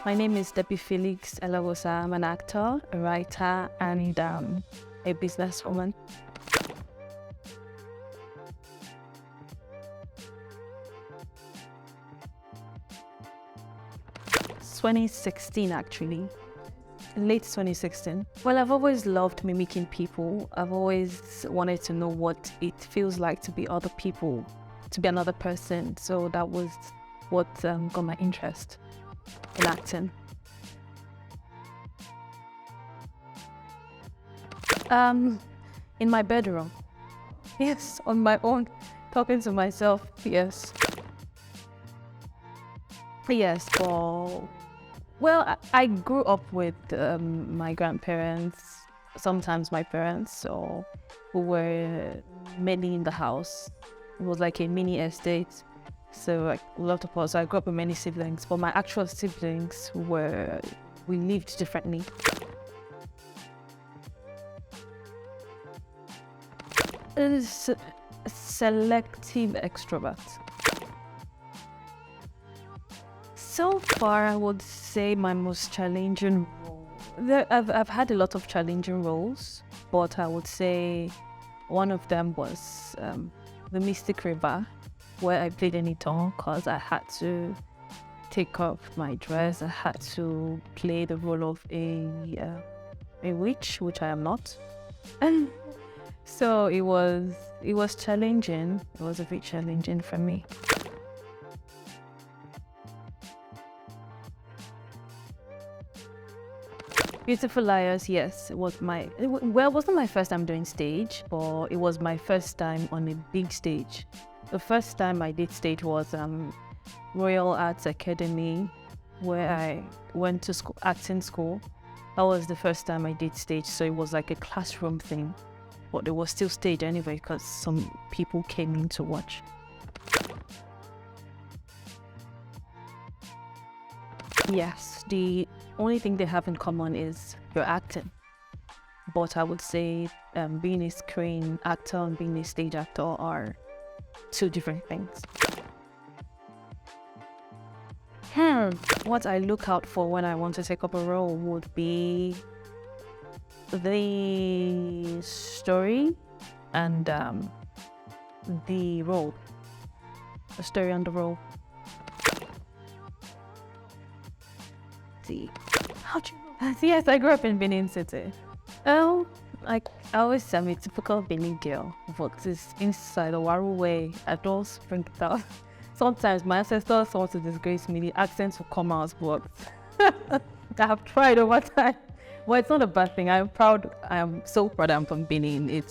My name is Debby Felix. I'm an actor, a writer, and a businesswoman. 2016, actually. Late 2016. Well, I've always loved mimicking people. I've always wanted to know what it feels like to be other people, to be another person. So that was what got my interest in acting. In my bedroom. Yes, on my own, talking to myself. Yes. Yes, but well, I grew up with my grandparents, sometimes my parents, so we were many in the house. It was like a mini estate, so like a lot of us. I grew up with many siblings, but my actual siblings we lived differently. It is selective extrovert. So far, I would say my most challenging role. I've had a lot of challenging roles, but I would say one of them was the Mystic River, where I played in it all because I had to take off my dress. I had to play the role of a witch, which I am not. So it was challenging. It was a bit challenging for me. Beautiful Liars, yes, it wasn't my first time doing stage, but it was my first time on a big stage. The first time I did stage was Royal Arts Academy, where I went to school, acting school. That was the first time I did stage, so it was like a classroom thing, but there was still stage anyway because some people came in to watch. Yes, the only thing they have in common is your acting. But I would say being a screen actor and being a stage actor are two different things. What I look out for when I want to take up a role would be the story and the role. The story and the role. How do you know? Yes, I grew up in Benin City. Oh, like I always am a typical Benin girl, but it's inside the Waru way. I don't spring it out. Sometimes my ancestors want to disgrace me. The accents will come out, but I have tried over time. Well, it's not a bad thing. I'm proud. I'm so proud I'm from Benin. It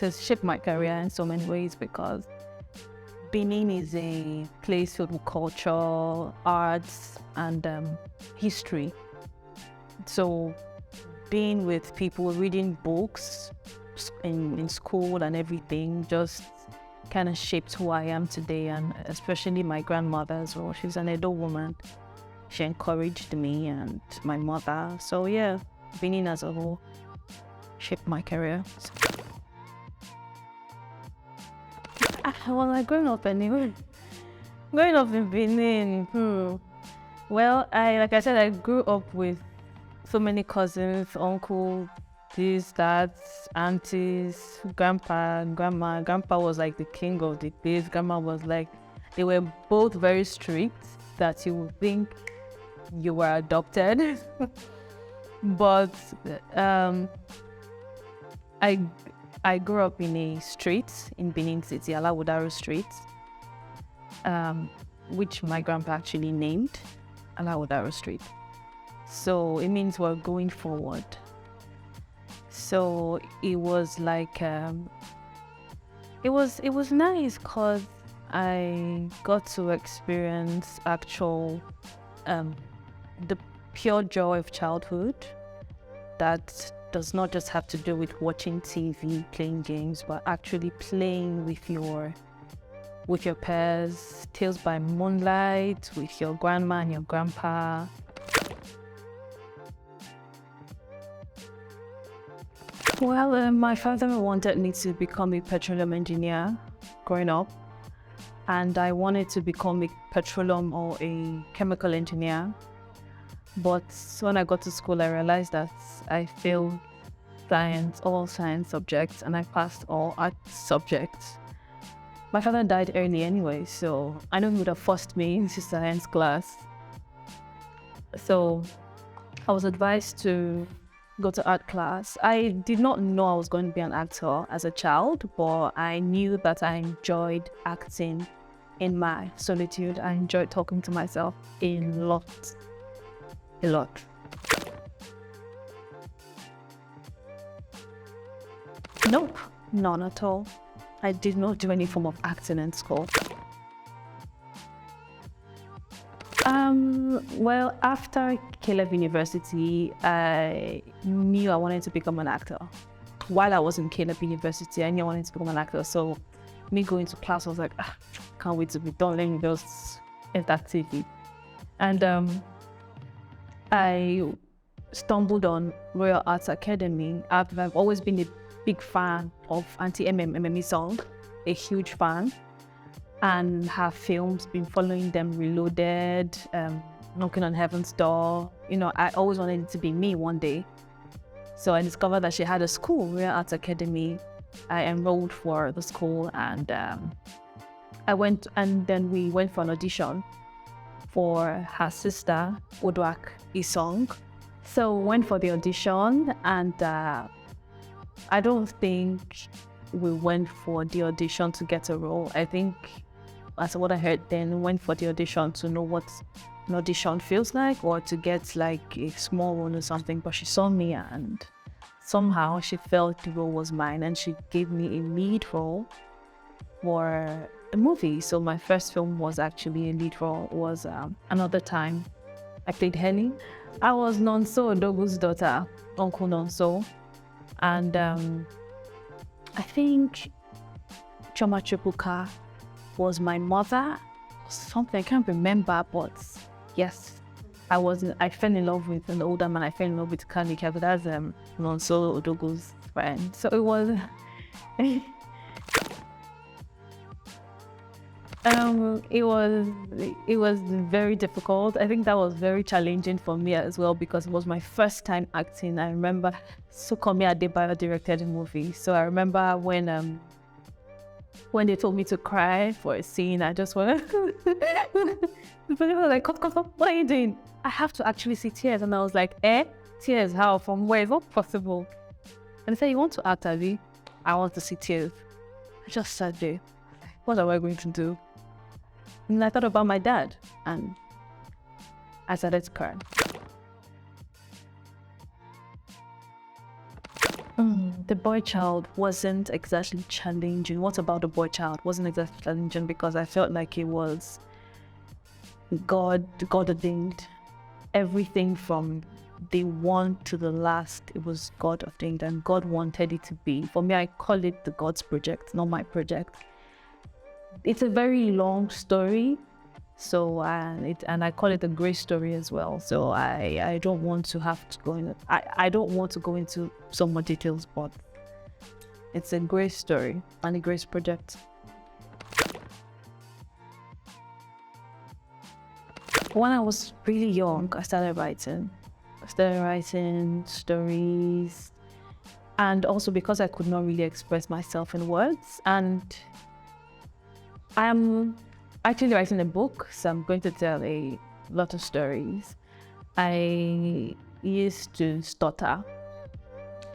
has shaped my career in so many ways because Benin is a place filled with culture, arts, and history. So being with people, reading books in school and everything just kind of shaped who I am today, and especially my grandmother as well. She's an Edo woman. She encouraged me and my mother. So yeah, Benin as a whole shaped my career. Well, growing up anyway. Growing up in Benin, Well, like I said, I grew up with so many cousins, uncle, this, that, aunties, grandpa, grandma. Grandpa was like the king of the place. Grandma was like, they were both very strict that you would think you were adopted. But I grew up in a street in Benin City, Alawudaro Street, which my grandpa actually named Alawudaro Street. So it means we're going forward. So it was like, it was nice because I got to experience the pure joy of childhood that does not just have to do with watching TV, playing games, but actually playing with your peers, Tales by Moonlight, with your grandma and your grandpa. Well, my father wanted me to become a petroleum engineer growing up. and I wanted to become a petroleum or a chemical engineer. But when I got to school, I realized that I failed all science subjects, and I passed all art subjects. My father died early anyway, so I know he would have forced me into science class. So I was advised to go to art class. I did not know I was going to be an actor as a child, but I knew that I enjoyed acting in my solitude. I enjoyed talking to myself a lot. Nope, none at all. I did not do any form of acting in school. Well, after Caleb University, I knew I wanted to become an actor. While I was in Caleb University, I knew I wanted to become an actor. So me going to class, I was like, can't wait to be done. Let me just enter TV. And I stumbled on Royal Arts Academy. I've always been a big fan of Auntie MME song, a huge fan, and her films, been following them, Reloaded, Knocking on Heaven's Door. I always wanted it to be me one day. So I discovered that she had a school, Royal Arts Academy. I enrolled for the school, and I went, and then we went for an audition for her sister, Odwak Isong. So went for the audition, and I don't think we went for the audition to get a role. I think, as what I heard then, went for the audition to know what an audition feels like, or to get like a small role or something. But she saw me, and somehow she felt the role was mine, and she gave me a lead role for a movie. So my first film was actually a lead role. It was Another Time. I played Henny. I was Nonso Odogu's daughter, Uncle Nonso. And I think Choma Chupuka was my mother. Something I can't remember, but yes, I fell in love with an older man. I fell in love with Kanika, but that's Nonso Odogu's friend. So it was it was very difficult. I think that was very challenging for me as well, because it was my first time acting. I remember Sukomi Adebayo directed the movie. So I remember when they told me to cry for a scene, I just went the person was like, cut, what are you doing? I have to actually see tears. And I was like, tears, how, from where? It's not possible. And they said, you want to act, Abby? I want to see tears. I just sat there. What am I going to do? And I thought about my dad, and I started to cry. The boy child wasn't exactly challenging. What about the boy child wasn't exactly challenging, because I felt like it was God ordained. Everything from day one to the last, it was God ordained, and God wanted it to be. For me, I call it the God's project, not my project. It's a very long story, so and I call it a grace story as well. So I don't want to have to go in. I don't want to go into so much details, but it's a grace story and a grace project. When I was really young, I started writing stories, and also because I could not really express myself in words, and I am actually writing a book, so I'm going to tell a lot of stories. I used to stutter.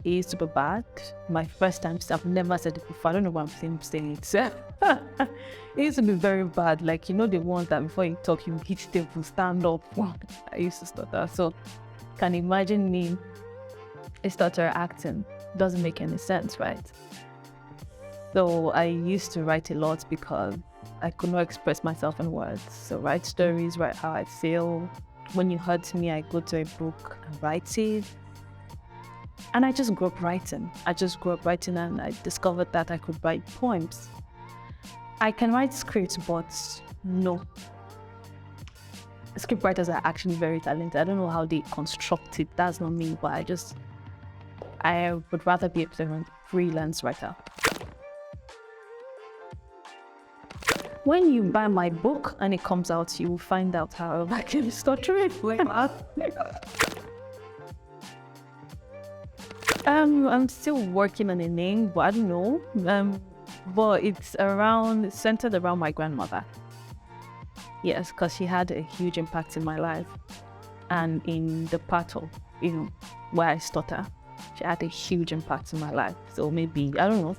It used to be bad. My first time, I've never said it before. I don't know why I'm saying it. It used to be very bad. Like, the ones that before you talk, you hit table, stand up. I used to stutter. So, can you imagine me a stutterer acting? Doesn't make any sense, right? So I used to write a lot because I could not express myself in words. So write stories, write how I feel. When you hurt me, I go to a book and write it. And I just grew up writing. And I discovered that I could write poems. I can write scripts, but no. Script writers are actually very talented. I don't know how they construct it. That's not me, but I would rather be a freelance writer. When you buy my book and it comes out, you will find out how I can stutter it. I'm still working on a name, but I don't know. But it's centered around my grandmother. Yes, because she had a huge impact in my life, and in the part of where I stutter, she had a huge impact in my life. So maybe I don't know.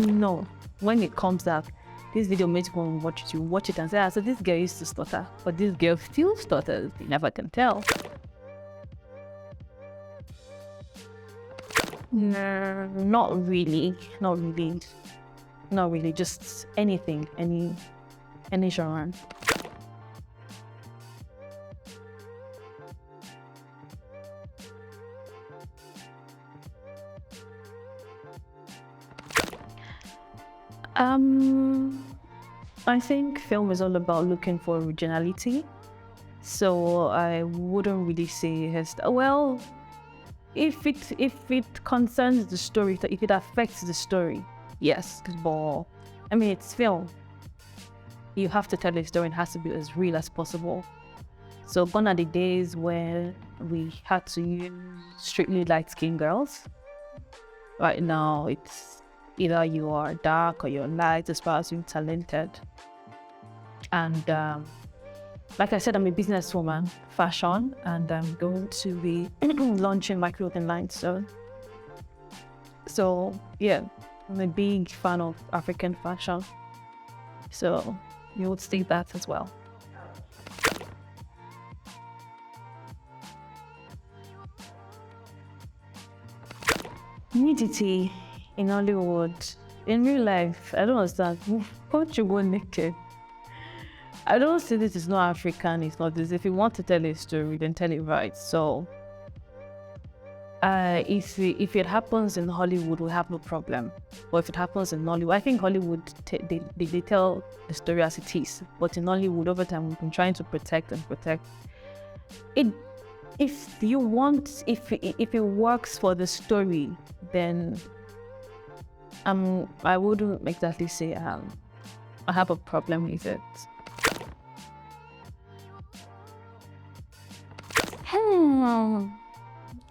No, when it comes out, this video makes you want to watch it. You watch it and say, so this girl used to stutter, but this girl still stutters. You never can tell. No, not really. Just anything, any genre. I think film is all about looking for originality. So I wouldn't really say well, if it concerns the story, if it affects the story, yes. But I mean, it's film. You have to tell a story, and it has to be as real as possible. So gone are the days where we had to use strictly light-skinned girls. Right now, it's either you are dark or you're light as far as you're talented. And like I said, I'm a businesswoman, fashion, and I'm going to be launching my clothing line soon. So yeah, I'm a big fan of African fashion. So you would see that as well. Nudity in Nollywood. In real life, I don't understand. Won't you go naked? I don't see this is not African, it's not this. If you want to tell a story, then tell it right. So if it happens in Hollywood, we have no problem. But if it happens in Nollywood, I think Hollywood, they tell the story as it is. But in Nollywood, over time, we've been trying to protect it. If it works for the story, then I wouldn't exactly say I have a problem with it.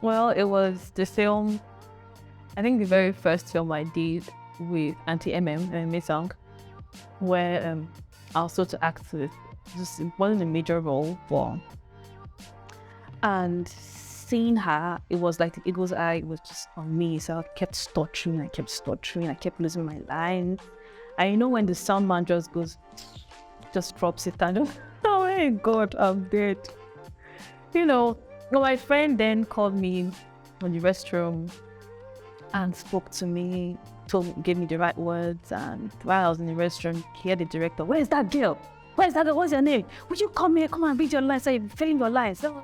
Well, it was the film, I think the very first film I did with Auntie MMA song, where I was to act with, it wasn't a major role, but and seeing her, it was just on me. So I kept stuttering, I kept losing my lines. I know when the sound man just drops it and oh my God, I'm dead. My friend then called me on the restroom and spoke to me, gave me the right words. And while I was in the restroom, he had the director, "Where's that girl? Where's that girl? What's your name? Would you come here? Come and read your lines. Say, filling your lines." So,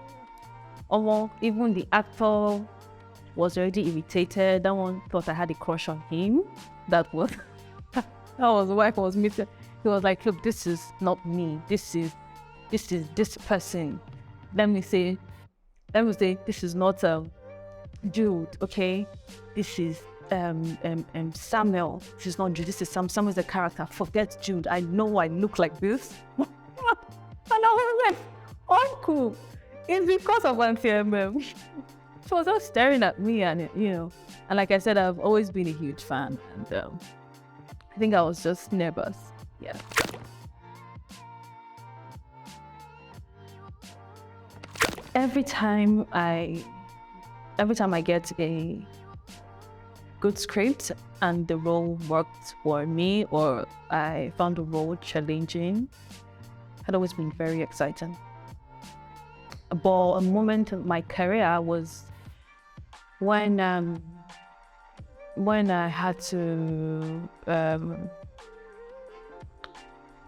even the actor was already irritated. That one thought I had a crush on him. That was why I was missing. He was like, "Look, this is not me. This is this person. Let me say, this is not Jude, okay? This is Samuel. This is not Jude. This is Sam. Samuel's the character. Forget Jude. I know I look like this." And I was like, "Uncle, it's because of Auntie MM." She was just staring at me, and and like I said, I've always been a huge fan, and I think I was just nervous. Yeah. Every time I get a good script and the role worked for me, or I found the role challenging, it had always been very exciting. But a moment in my career was when I had to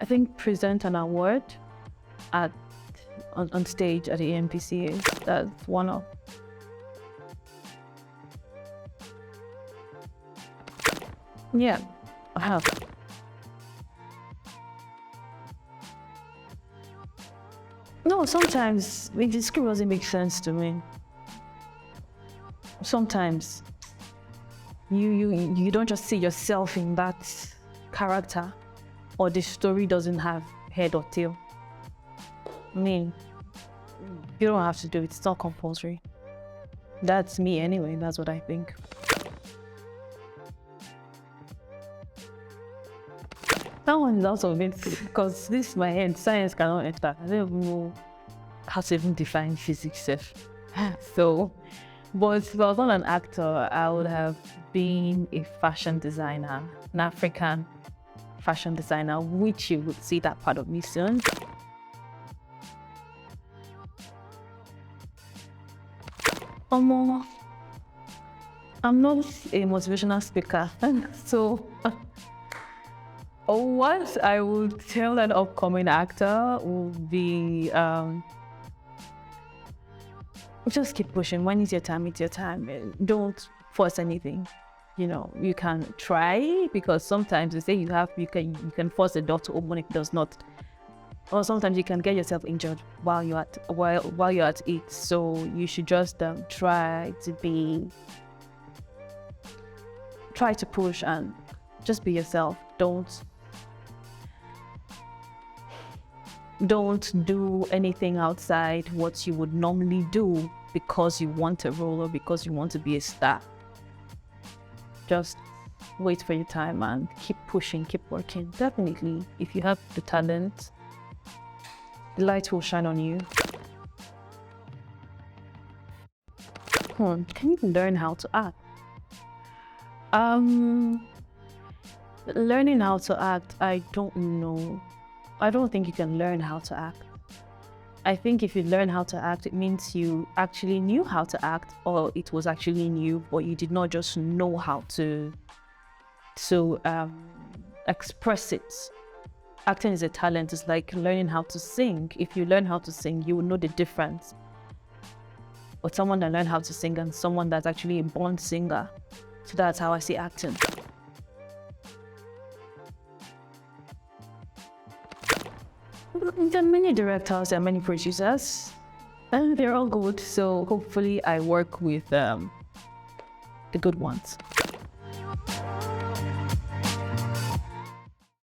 I think present an award on stage at the AMPCA. That's one of. Yeah, I have. No, sometimes the script doesn't make sense to me. Sometimes. You don't just see yourself in that character, or the story doesn't have head or tail. I mean, you don't have to do it. It's not compulsory. That's me anyway. That's what I think. That one is out of it because this is my head. Science cannot enter. I don't even know how to even define physics. So, but if I was not an actor, I would have been a fashion designer, an African fashion designer, which you would see that part of me soon. I'm not a motivational speaker, so what I would tell an upcoming actor would be just keep pushing. When it's your time, it's your time. Don't force anything. You know, you can try, because sometimes they say you can force a door to open, it does not. Or sometimes you can get yourself injured while you're at it. So you should just try to push and just be yourself. Don't do anything outside what you would normally do because you want a role or because you want to be a star. Just wait for your time and keep pushing, keep working. Definitely, if you have the talent, the light will shine on you. Can you learn how to act? Learning how to act, I don't know. I don't think you can learn how to act. I think if you learn how to act, it means you actually knew how to act, or it was actually new, but you did not just know how to express it. Acting is a talent. It's like learning how to sing. If you learn how to sing, you will know the difference. But someone that learned how to sing and someone that's actually a born singer. So that's how I see acting. There are many directors, there are many producers, and they're all good. So hopefully I work with the good ones.